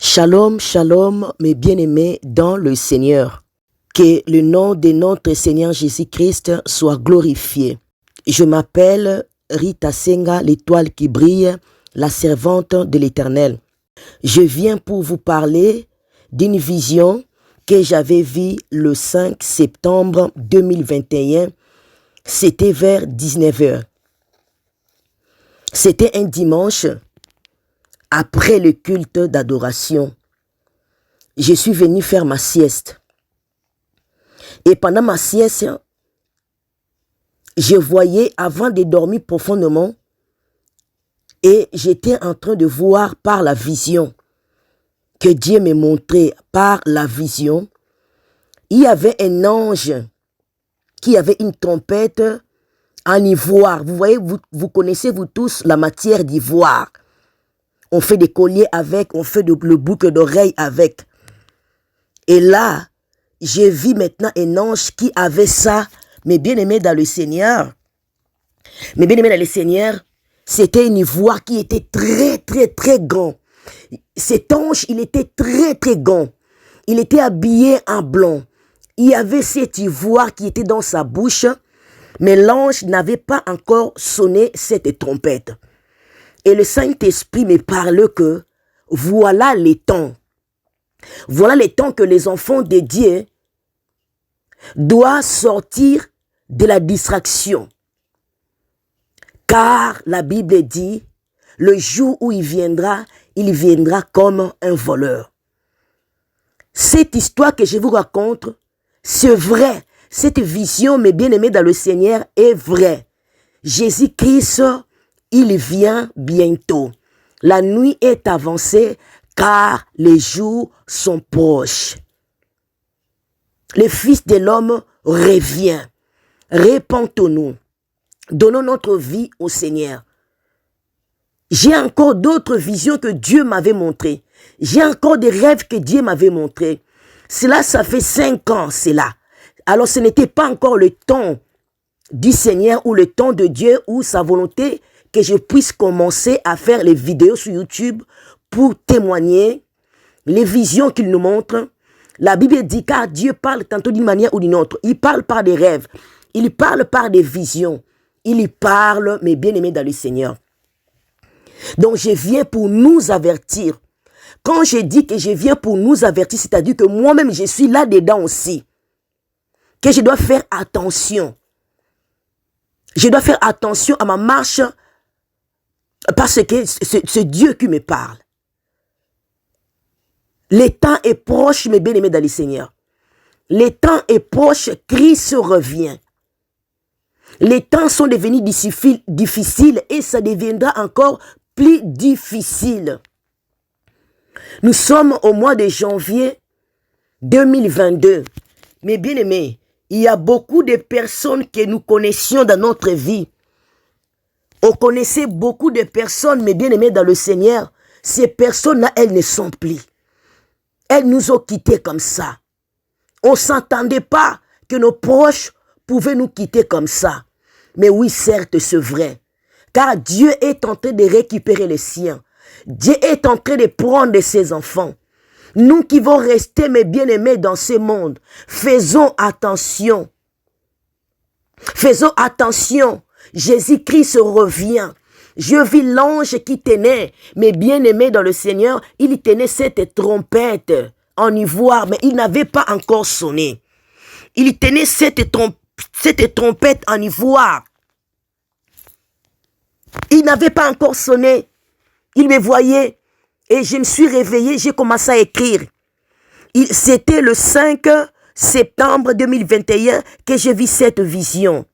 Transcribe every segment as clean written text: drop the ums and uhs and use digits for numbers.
Shalom, shalom, mes bien-aimés dans le Seigneur. Que le nom de notre Seigneur Jésus-Christ soit glorifié. Je m'appelle Rita Senga, l'étoile qui brille, la servante de l'Éternel. Je viens pour vous parler d'une vision que j'avais vue le 5 septembre 2021. C'était vers 19h. C'était un dimanche. Après le culte d'adoration, je suis venu faire ma sieste. Et pendant ma sieste, je voyais avant de dormir profondément et j'étais en train de voir par la vision que Dieu me montrait par la vision. Il y avait un ange qui avait une trompette en ivoire. Vous voyez, vous connaissez vous tous la matière d'ivoire. On fait des colliers avec, on fait le boucle d'oreille avec. Et là, j'ai vu maintenant un ange qui avait ça. Mes bien-aimés dans le Seigneur. Mes bien-aimés dans le Seigneur, c'était une ivoire qui était très, très, très grand. Cet ange, il était très, très grand. Il était habillé en blanc. Il y avait cette ivoire qui était dans sa bouche, mais l'ange n'avait pas encore sonné cette trompette. Et le Saint-Esprit me parle que voilà les temps. Voilà les temps que les enfants de Dieu doivent sortir de la distraction. Car la Bible dit, le jour où il viendra comme un voleur. Cette histoire que je vous raconte, c'est vrai. Cette vision, mes bien-aimés dans le Seigneur, est vraie. Jésus-Christ, il vient bientôt. La nuit est avancée car les jours sont proches. Le Fils de l'homme revient. Répentons-nous. Donnons notre vie au Seigneur. J'ai encore d'autres visions que Dieu m'avait montrées. J'ai encore des rêves que Dieu m'avait montrés. Cela, ça fait 5 ans, cela. Alors, ce n'était pas encore le temps du Seigneur ou le temps de Dieu ou sa volonté que je puisse commencer à faire les vidéos sur YouTube pour témoigner les visions qu'il nous montre. La Bible dit car Dieu parle tantôt d'une manière ou d'une autre. Il parle par des rêves. Il parle par des visions. Il parle, mes bien-aimés dans le Seigneur. Donc je viens pour nous avertir. Quand je dis que je viens pour nous avertir, c'est-à-dire que moi-même je suis là-dedans aussi. Que je dois faire attention. Je dois faire attention à ma marche. Parce que c'est Dieu qui me parle. Le temps est proche, mes bien-aimés dans le Seigneur. Le temps est proche, Christ revient. Les temps sont devenus difficiles et ça deviendra encore plus difficile. Nous sommes au mois de janvier 2022. Mes bien-aimés, il y a beaucoup de personnes que nous connaissions dans notre vie. On connaissait beaucoup de personnes, mes bien-aimés dans le Seigneur. Ces personnes-là, elles ne sont plus. Elles nous ont quittés comme ça. On ne s'entendait pas que nos proches pouvaient nous quitter comme ça. Mais oui, certes, c'est vrai. Car Dieu est en train de récupérer les siens. Dieu est en train de prendre ses enfants. Nous qui vont rester, mes bien-aimés, dans ce monde, faisons attention. Faisons attention. Jésus-Christ revient. Je vis l'ange qui tenait, mes bien-aimés dans le Seigneur, il tenait cette trompette en ivoire, mais il n'avait pas encore sonné. Il tenait cette trompette en ivoire. Il n'avait pas encore sonné. Il me voyait et je me suis réveillé, j'ai commencé à écrire. C'était le 5 septembre 2021 que j'ai vu cette vision.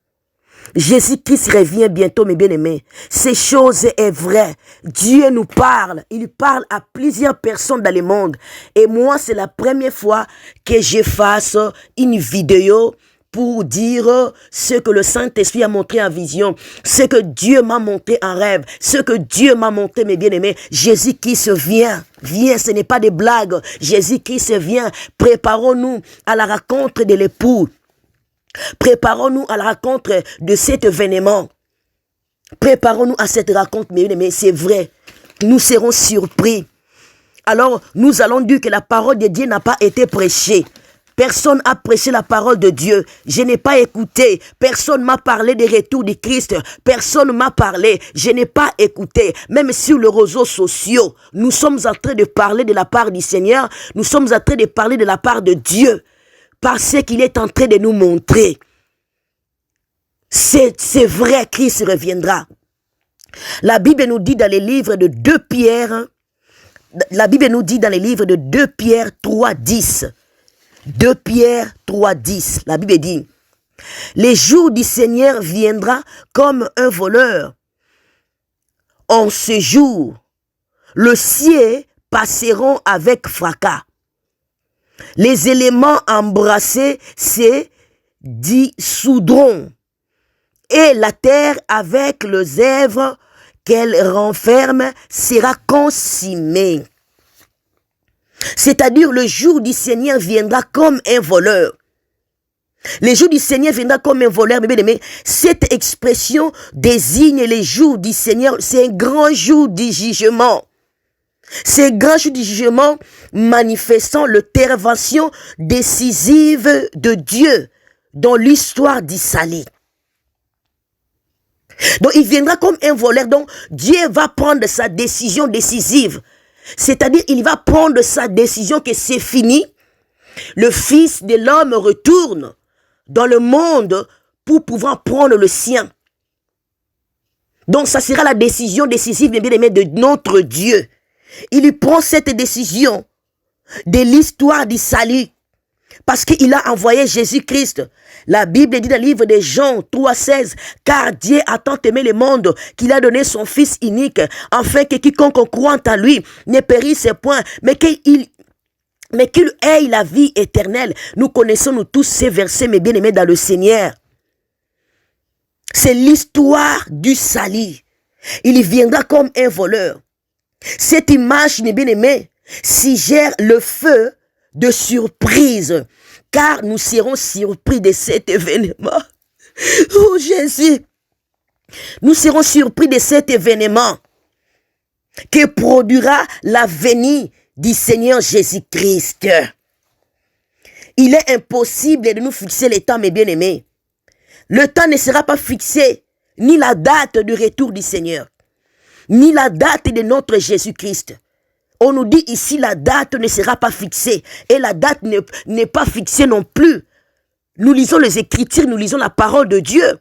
Jésus-Christ revient bientôt, mes bien-aimés. Ces choses est vrai. Dieu nous parle. Il parle à plusieurs personnes dans le monde. Et moi, c'est la première fois que je fasse une vidéo pour dire ce que le Saint-Esprit a montré en vision, ce que Dieu m'a montré en rêve, ce que Dieu m'a montré, mes bien-aimés. Jésus-Christ vient. Viens, ce n'est pas des blagues. Jésus-Christ vient. Préparons-nous à la rencontre de l'époux. Préparons-nous à la rencontre de cet événement. Préparons-nous à cette rencontre, mes bien-aimés. C'est vrai. Nous serons surpris. alors nous allons dire que la parole de Dieu n'a pas été prêchée. Personne n'a prêché la parole de Dieu. Je n'ai pas écouté. Personne m'a parlé des retours du Christ. Personne m'a parlé. Je n'ai pas écouté. Même sur les réseaux sociaux, nous sommes en train de parler de la part du Seigneur. Nous sommes en train de parler de la part de Dieu. Parce qu'il est en train de nous montrer. C'est vrai, Christ reviendra. La Bible nous dit dans les livres de 2 Pierre, la Bible nous dit dans les livres de 2 Pierre 3, 10. 2 Pierre 3, 10. La Bible dit, les jours du Seigneur viendra comme un voleur. En ce jour, le ciel passeront avec fracas. Les éléments embrassés se dissoudront. Et la terre avec les œuvres qu'elle renferme sera consumée. C'est-à-dire le jour du Seigneur viendra comme un voleur. Le jour du Seigneur viendra comme un voleur. Mais bien aimé, cette expression désigne les jours du Seigneur. C'est un grand jour du jugement. C'est un grand jour du jugement manifestant l'intervention décisive de Dieu dans l'histoire d'Israël. Donc il viendra comme un voleur. Donc Dieu va prendre sa décision décisive. C'est-à-dire, il va prendre sa décision que c'est fini. Le Fils de l'homme retourne dans le monde pour pouvoir prendre le sien. Donc, ça sera la décision décisive, bien aimé, de notre Dieu. Il prend cette décision de l'histoire du salut. Parce qu'il a envoyé Jésus-Christ. La Bible dit dans le livre de Jean 3,16, car Dieu a tant aimé le monde qu'il a donné son Fils unique, afin que quiconque croit en lui ne périsse point, mais qu'il ait la vie éternelle. Nous connaissons nous tous ces versets, mes bien-aimés dans le Seigneur. C'est l'histoire du salut. Il viendra comme un voleur. Cette image, mes bien-aimés, suggère le feu de surprise, car nous serons surpris de cet événement. Oh Jésus, nous serons surpris de cet événement que produira la venue du Seigneur Jésus-Christ. Il est impossible de nous fixer le temps, mes bien-aimés. Le temps ne sera pas fixé, ni la date du retour du Seigneur, ni la date de notre Jésus-Christ. On nous dit ici, la date ne sera pas fixée. Et la date n'est pas fixée non plus. Nous lisons les Écritures, nous lisons la parole de Dieu.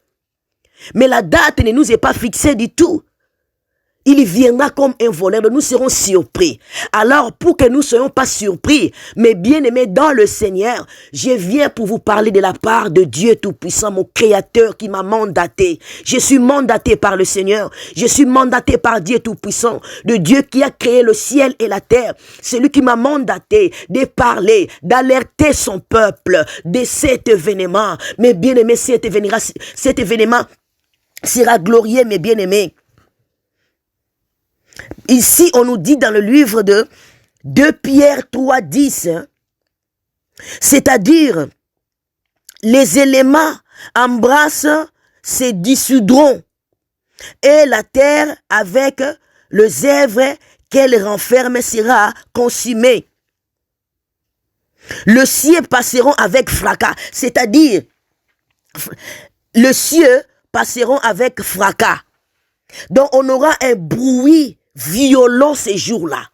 Mais la date ne nous est pas fixée du tout. Il viendra comme un voleur, nous serons surpris. Alors, pour que nous ne soyons pas surpris, mais bien-aimés dans le Seigneur, je viens pour vous parler de la part de Dieu Tout-Puissant, mon Créateur qui m'a mandaté. Je suis mandaté par le Seigneur. Je suis mandaté par Dieu Tout-Puissant, de Dieu qui a créé le ciel et la terre. C'est lui qui m'a mandaté de parler, d'alerter son peuple de cet événement. Mais bien-aimés, cet événement sera glorieux, mes bien-aimés. Ici, on nous dit dans le livre de 2 Pierre 3, 10, c'est-à-dire, les éléments embrassent, se dissoudront, et la terre, avec les œuvres qu'elle renferme, sera consumée. Le ciel passeront avec fracas, c'est-à-dire, le ciel passeront avec fracas. Donc, on aura un bruit violent ces jours-là.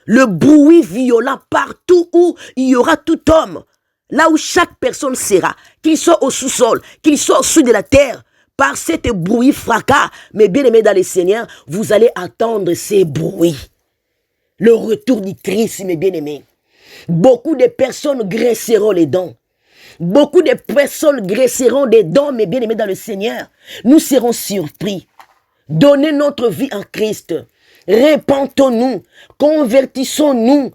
Le bruit violent partout où il y aura tout homme. Là où chaque personne sera. Qu'il soit au sous-sol, qu'il soit au-dessus de la terre. Par cet bruit fracas. Mais bien aimés dans le Seigneur, vous allez attendre ces bruits. Le retour du Christ, mes bien-aimés. Beaucoup de personnes graisseront les dents. Beaucoup de personnes graisseront des dents, mes bien-aimés dans le Seigneur. Nous serons surpris. Donnez notre vie en Christ. Répentons-nous. Convertissons-nous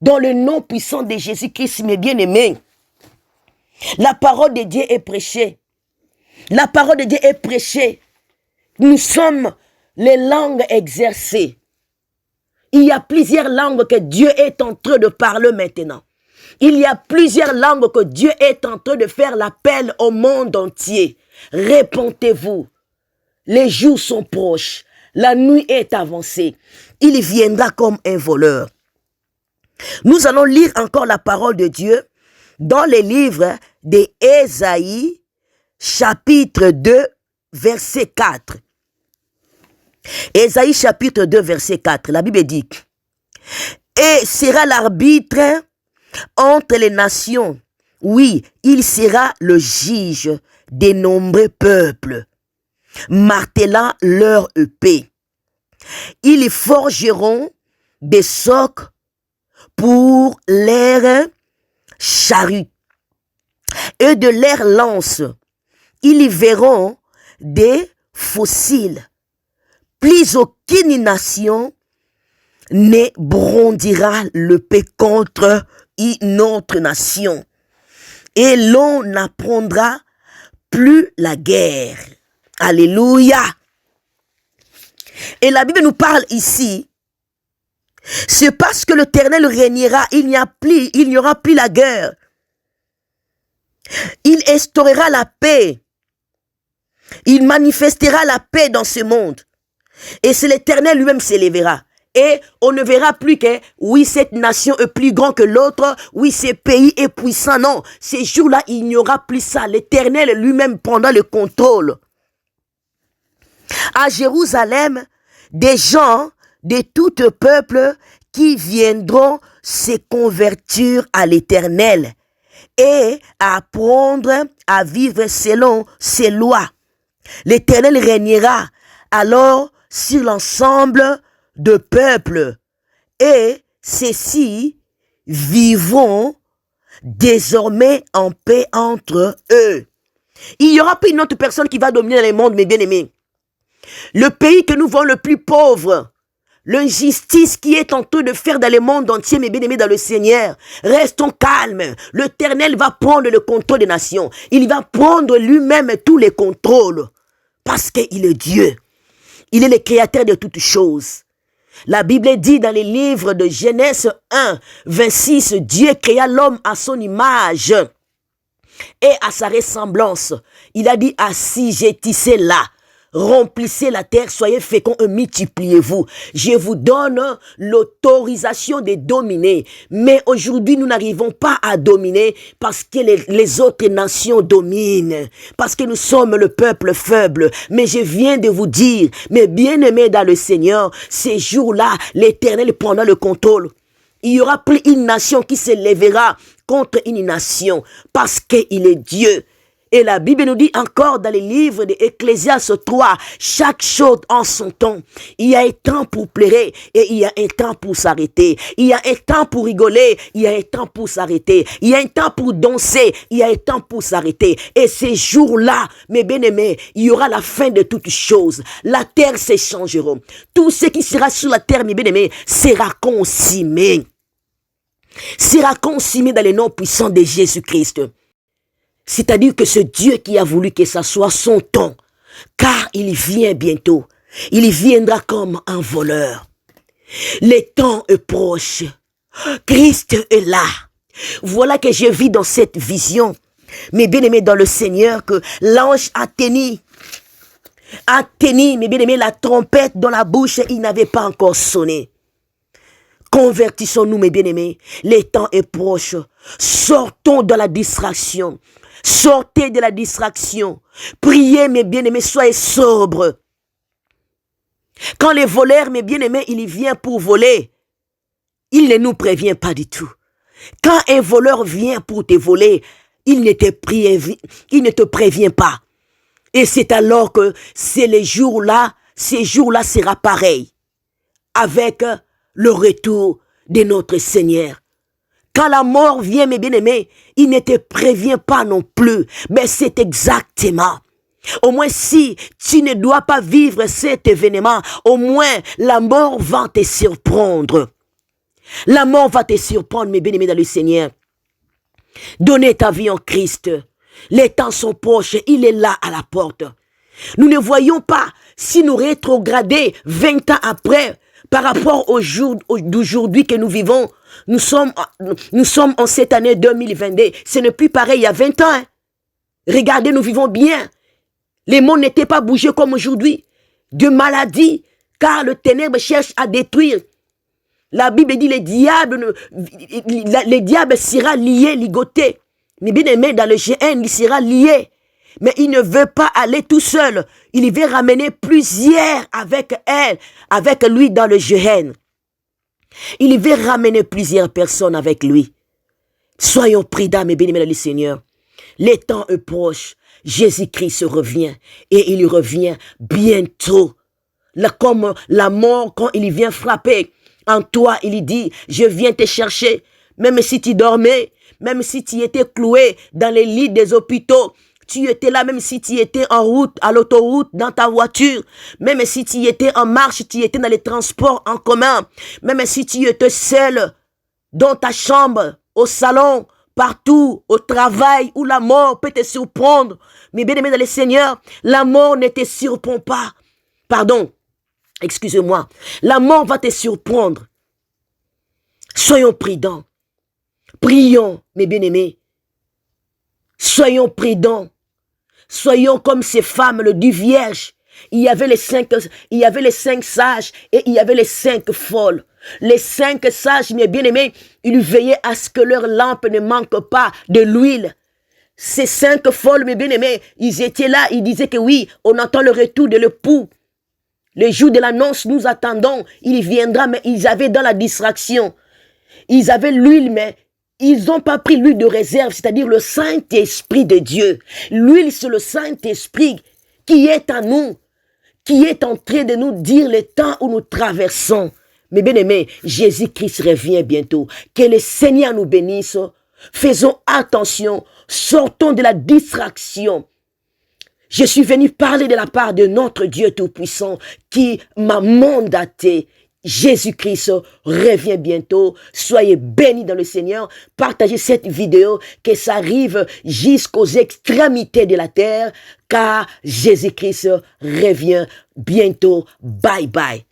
dans le nom puissant de Jésus-Christ, mes bien-aimés. La parole de Dieu est prêchée. La parole de Dieu est prêchée. Nous sommes les langues exercées. Il y a plusieurs langues que Dieu est en train de parler maintenant. Il y a plusieurs langues que Dieu est en train de faire l'appel au monde entier. Répentez-vous. Les jours sont proches. La nuit est avancée. Il viendra comme un voleur. Nous allons lire encore la parole de Dieu dans les livres d'Ésaïe, chapitre 2, verset 4. Ésaïe, chapitre 2, verset 4. La Bible dit: et sera l'arbitre entre les nations. Oui, il sera le juge des nombreux peuples, martelant leur épée. Ils forgeront des socs pour leurs charrues et de leurs lances. Ils y verront des fossiles. Plus aucune nation ne brandira l'épée contre une autre nation. Et l'on n'apprendra plus la guerre. Alléluia. Et la Bible nous parle ici, c'est parce que l'Éternel régnera, il n'y aura plus la guerre. Il instaurera la paix. Il manifestera la paix dans ce monde. Et c'est l'Éternel lui-même s'élèvera. Et on ne verra plus que, oui, cette nation est plus grande que l'autre, oui, ce pays est puissant. Non, ces jours-là, il n'y aura plus ça. L'Éternel lui-même prendra le contrôle. À Jérusalem, des gens de tout peuple qui viendront se convertir à l'Éternel et apprendre à vivre selon ses lois. L'Éternel régnera alors sur l'ensemble de peuples et ceux-ci vivront désormais en paix entre eux. Il n'y aura plus une autre personne qui va dominer le monde, mes bien-aimés. Le pays que nous voyons le plus pauvre, l'injustice qui est en train de faire dans le monde entier, mes bien-aimés dans le Seigneur, restons calmes. L'Éternel va prendre le contrôle des nations. Il va prendre lui-même tous les contrôles parce qu'il est Dieu. Il est le créateur de toutes choses. La Bible dit dans les livres de Genèse 1, 26, Dieu créa l'homme à son image et à sa ressemblance. Il a dit, ainsi j'ai tissé là. Remplissez la terre, soyez féconds et multipliez-vous. Je vous donne l'autorisation de dominer. Mais aujourd'hui, nous n'arrivons pas à dominer parce que les autres nations dominent. Parce que nous sommes le peuple faible. Mais je viens de vous dire, mes bien-aimés dans le Seigneur, ces jours-là, l'Éternel prendra le contrôle. Il n'y aura plus une nation qui se lèvera contre une nation parce qu'il est Dieu. Et la Bible nous dit encore dans les livres d'Ecclésiaste 3, chaque chose en son temps. Il y a un temps pour pleurer et il y a un temps pour s'arrêter. Il y a un temps pour rigoler, il y a un temps pour s'arrêter. Il y a un temps pour danser, il y a un temps pour s'arrêter. Et ces jours-là, mes bien-aimés, il y aura la fin de toutes choses. La terre s'échangera. Tout ce qui sera sur la terre, mes bien-aimés, sera consumé. Sera consumé dans le nom puissant de Jésus-Christ. C'est-à-dire que ce Dieu qui a voulu que ça soit son temps, car il vient bientôt. Il viendra comme un voleur. Le temps est proche. Christ est là. Voilà que je vis dans cette vision. Mes bien-aimés dans le Seigneur, que l'ange a tenu, mes bien-aimés, la trompette dans la bouche, il n'avait pas encore sonné. Convertissons-nous, mes bien-aimés. Le temps est proche. Sortons de la distraction. Sortez de la distraction. Priez, mes bien-aimés, soyez sobres. Quand les voleurs, mes bien-aimés, il vient pour voler, il ne nous prévient pas du tout. Quand un voleur vient pour te voler, il ne te prévient pas. Et c'est alors que ces jours-là sera pareil avec le retour de notre Seigneur. Quand la mort vient, mes bien-aimés, il ne te prévient pas non plus. Mais c'est exactement. Au moins, si tu ne dois pas vivre cet événement, au moins, la mort va te surprendre. La mort va te surprendre, mes bien-aimés dans le Seigneur. Donnez ta vie en Christ. Les temps sont proches, il est là à la porte. Nous ne voyons pas si nous rétrograder 20 ans après par rapport au jour d'aujourd'hui que nous vivons. Nous sommes en cette année 2022. Ce n'est plus pareil il y a 20 ans. Hein. Regardez, nous vivons bien. Les mondes n'étaient pas bougés comme aujourd'hui. De maladies, car le ténèbre cherche à détruire. La Bible dit les diables sera lié, ligoté. Mais bien aimé, dans le Géhenne, il sera lié. Mais il ne veut pas aller tout seul. Il veut ramener plusieurs avec elle, avec lui dans le Géhenne. Il veut ramener plusieurs personnes avec lui. Soyons prudents, mes bien-aimés dans le Seigneur. Les temps est proche. Jésus-Christ revient. Et il revient bientôt. Comme la mort, quand il vient frapper en toi, il dit, je viens te chercher. Même si tu dormais, même si tu étais cloué dans les lits des hôpitaux, tu étais là, même si tu étais en route, à l'autoroute, dans ta voiture, même si tu étais en marche, tu étais dans les transports en commun, même si tu étais seul dans ta chambre, au salon, partout, au travail, où la mort peut te surprendre. Mais bien aimé dans le Seigneur, la mort ne te surprend pas. Pardon, excusez-moi. La mort va te surprendre. Soyons prudents. Prions, mes bien-aimés. Soyons prudents. Soyons comme ces femmes, le Dieu vierge. Il y avait les cinq sages et il y avait les 5 folles. Les 5 sages, mes bien-aimés, ils veillaient à ce que leur lampe ne manque pas de l'huile. Ces 5 folles, mes bien-aimés, ils étaient là, ils disaient que oui, on attend le retour de l'époux. Le jour de l'annonce, nous attendons, il viendra, mais ils avaient dans la distraction. Ils avaient l'huile, mais ils n'ont pas pris l'huile de réserve, c'est-à-dire le Saint-Esprit de Dieu. L'huile, c'est le Saint-Esprit qui est en nous, qui est en train de nous dire le temps où nous traversons. Mais bien aimés, Jésus-Christ revient bientôt. Que le Seigneur nous bénisse. Faisons attention, sortons de la distraction. Je suis venu parler de la part de notre Dieu Tout-Puissant qui m'a mandaté. Jésus-Christ revient bientôt. Soyez bénis dans le Seigneur. Partagez cette vidéo, que ça arrive jusqu'aux extrémités de la terre, car Jésus-Christ revient bientôt. Bye bye.